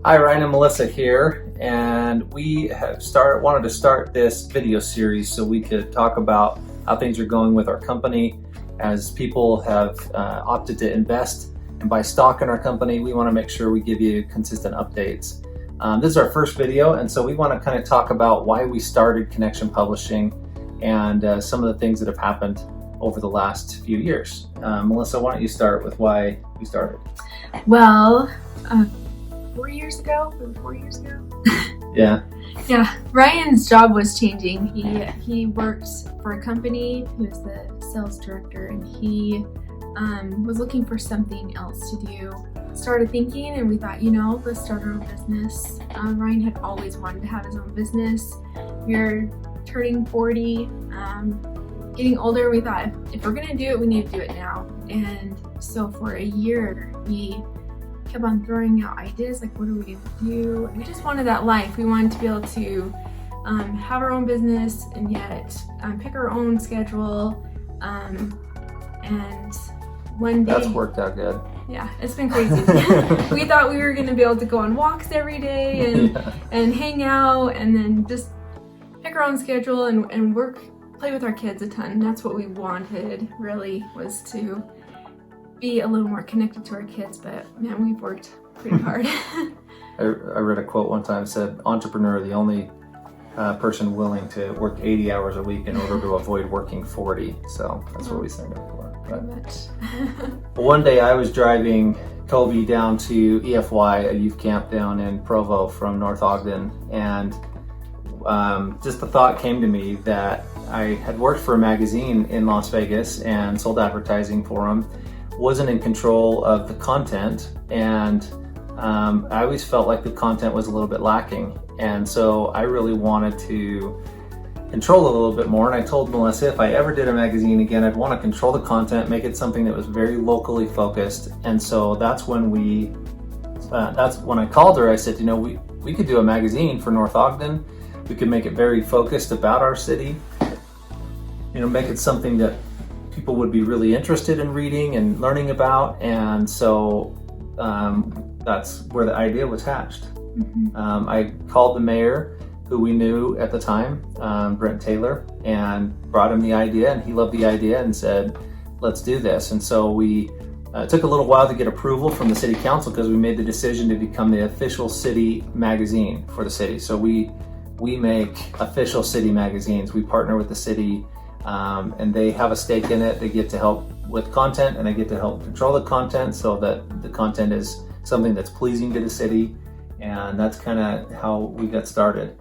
Hi, Ryan and Melissa here, and we have wanted to start this video series so we could talk about how things are going with our company. As people have opted to invest and buy stock in our company, we want to make sure we give you consistent updates. This is our first video, and so we want to kind of talk about why we started Connection Publishing and some of the things that have happened over the last few years. Melissa, why don't you start with why we started? Well, 4 years ago? Was it 4 years ago? Yeah. Yeah. Ryan's job was changing. He worked for a company. He was the sales director, and he was looking for something else to do. Started thinking, and we thought, let's start our own business. Ryan had always wanted to have his own business. We were turning 40, getting older. We thought, if we're gonna do it, we need to do it now. And so for a year, we kept on throwing out ideas like, what are we gonna do? We just wanted that life. We wanted to be able to have our own business and yet pick our own schedule. And one day, That's worked out good. yeah, it's been crazy. We thought we were gonna be able to go on walks every day and hang out and then just pick our own schedule and play with our kids a ton. That's what we wanted, really, was to be a little more connected to our kids, but man, we've worked pretty hard. I read a quote one time, said, entrepreneur, the only person willing to work 80 hours a week in order to avoid working 40. So that's what we signed up for. Pretty much. One day I was driving Kobe down to EFY, a youth camp down in Provo from North Ogden, and just the thought came to me that I had worked for a magazine in Las Vegas and sold advertising for them, wasn't in control of the content, and I always felt like the content was a little bit lacking, and so I really wanted to control a little bit more. And I told Melissa, if I ever did a magazine again, I'd want to control the content, make it something that was very locally focused. And so that's when I called her. I said, we could do a magazine for North Ogden. We could make it very focused about our city, make it something that people would be really interested in reading and learning about. And so that's where the idea was hatched. Mm-hmm. I called the mayor, who we knew at the time, Brent Taylor, and brought him the idea, and he loved the idea and said, let's do this. And so we took a little while to get approval from the city council because we made the decision to become the official city magazine for the city. So we make official city magazines. We partner with the city, and they have a stake in it. They get to help with content, and they get to help control the content so that the content is something that's pleasing to the city. And that's kind of how we got started.